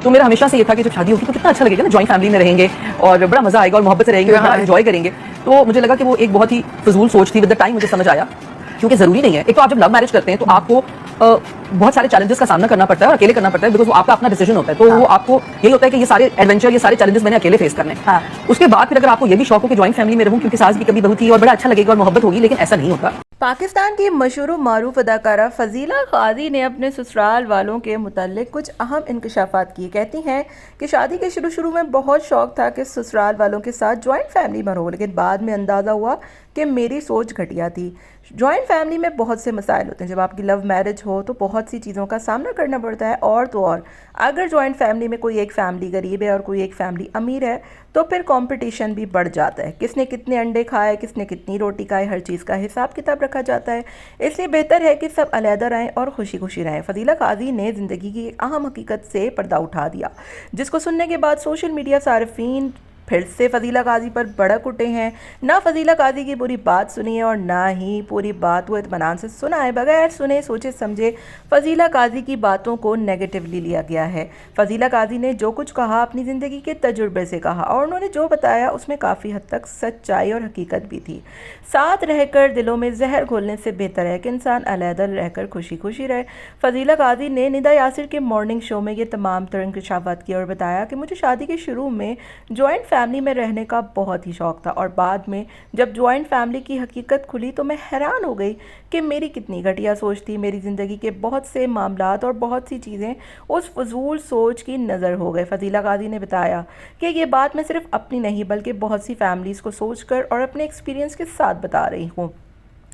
تو میرا ہمیشہ سے یہ تھا کہ جب شادی ہوگی تو کتنا اچھا لگے گا نا, جوائنٹ فیملی میں رہیں گے اور بڑا مزہ آئے گا اور محبت سے رہیں گے, بڑا انجوائے کریں گے. تو مجھے لگا کہ وہ ایک بہت ہی فضول سوچ تھی. ود دا ٹائم مجھے سمجھ آیا کیونکہ ضروری نہیں ہے. ایک تو آپ جب لو میرج کرتے ہیں تو آپ کو بہت سارے چیلنجز کا سامنا کرنا پڑتا ہے اور اکیلے کرنا پڑتا ہے, بیکاز وہ آپ کا اپنا ڈیسیجن ہوتا ہے. تو وہ آپ کو یہی ہوتا ہے کہ یہ سارے ایڈونچر, یہ سارے چیلنجز میں نے اکیلے فیس کرنے ہیں. اس کے بعد پھر اگر آپ کو یہ بھی شوق ہو کہ جوائنٹ فیملی میں رہوں کیونکہ ساس بھی کبھی بہو تھی اور بڑا اچھا لگے گا اور محبت ہوگی, لیکن ایسا نہیں ہوتا. پاکستان کی مشہور و معروف اداکارہ فضیلہ قاضی نے اپنے سسرال والوں کے متعلق کچھ اہم انکشافات کیے. کہتی ہیں کہ شادی کے شروع میں بہت شوق تھا کہ سسرال والوں کے ساتھ جوائنٹ فیملی میں رہوں, لیکن بعد میں اندازہ ہوا کہ میری سوچ گھٹیا تھی. جوائنٹ فیملی میں بہت سے مسائل ہوتے ہیں. جب آپ کی لو میرج ہو تو بہت سی چیزوں کا سامنا کرنا پڑتا ہے, اور تو اور اگر جوائنٹ فیملی میں کوئی ایک فیملی غریب ہے اور کوئی ایک فیملی امیر ہے تو پھر کمپٹیشن بھی بڑھ جاتا ہے. کس نے کتنے انڈے کھائے, کس نے کتنی روٹی کھائے, ہر چیز کا حساب کتاب رکھا جاتا ہے. اس لیے بہتر ہے کہ سب علیحدہ رہیں اور خوشی خوشی رہیں. فضیلہ قاضی نے زندگی کی ایک اہم حقیقت سے پردہ اٹھا دیا, جس کو سننے کے بعد سوشل میڈیا صارفین پھر سے فضیلہ قاضی پر بھڑک اٹھے ہیں. نہ فضیلہ قاضی کی پوری بات سنی ہے اور نہ ہی پوری بات وہ اطمینان سے سنا ہے. بغیر سنے سوچے سمجھے فضیلہ قاضی کی باتوں کو نیگیٹیولی لیا گیا ہے. فضیلہ قاضی نے جو کچھ کہا اپنی زندگی کے تجربے سے کہا, اور انہوں نے جو بتایا اس میں کافی حد تک سچائی اور حقیقت بھی تھی. ساتھ رہ کر دلوں میں زہر گھولنے سے بہتر ہے کہ انسان علیحدہ رہ کر خوشی خوشی رہے. فضیلہ قاضی نے ندا یاسر کے مارننگ شو میں یہ تمام تر انکشافات کیے اور بتایا کہ مجھے شادی کے شروع میں جوائنٹ فیملی میں رہنے کا بہت ہی شوق تھا, اور بعد میں جب جوائنٹ فیملی کی حقیقت کھلی تو میں حیران ہو گئی کہ میری کتنی گھٹیا سوچ تھی. میری زندگی کے بہت سے معاملات اور بہت سی چیزیں اس فضول سوچ کی نظر ہو گئے. فضیلہ قاضی نے بتایا کہ یہ بات میں صرف اپنی نہیں بلکہ بہت سی فیملیز کو سوچ کر اور اپنے ایکسپیرینس کے ساتھ بتا رہی ہوں.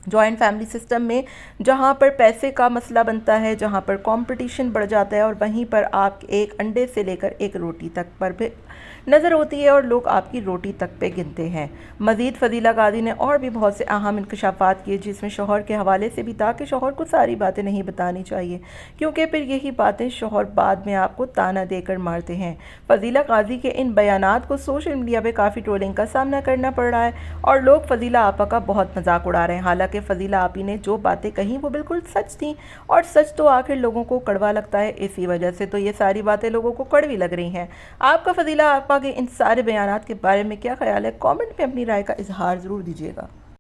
جوائنٹ فیملی سسٹم میں جہاں پر پیسے کا مسئلہ بنتا ہے, جہاں پر کمپٹیشن بڑھ جاتا ہے, اور وہیں پر آپ ایک انڈے سے لے کر ایک روٹی تک پر بھی نظر ہوتی ہے اور لوگ آپ کی روٹی تک پہ گنتے ہیں. مزید فضیلہ قاضی نے اور بھی بہت سے اہم انکشافات کیے, جس میں شوہر کے حوالے سے بھی تھا کہ شوہر کو ساری باتیں نہیں بتانی چاہیے کیونکہ پھر یہی باتیں شوہر بعد میں آپ کو تانا دے کر مارتے ہیں. فضیلہ قاضی کے ان بیانات کو سوشل میڈیا پہ کافی ٹرولنگ کا سامنا کرنا پڑ رہا ہے اور لوگ فضیلہ آپا کا بہت مذاق اڑا رہے ہیں. حالانکہ فضیلہ آپی نے جو باتیں کہیں وہ بالکل سچ تھیں, اور سچ تو آخر لوگوں کو کڑوا لگتا ہے, اسی وجہ سے تو یہ ساری باتیں لوگوں کو کڑوی لگ رہی ہیں. آپ کا فضیلہ آپا کے ان سارے بیانات کے بارے میں کیا خیال ہے؟ کامنٹ میں اپنی رائے کا اظہار ضرور دیجیے گا.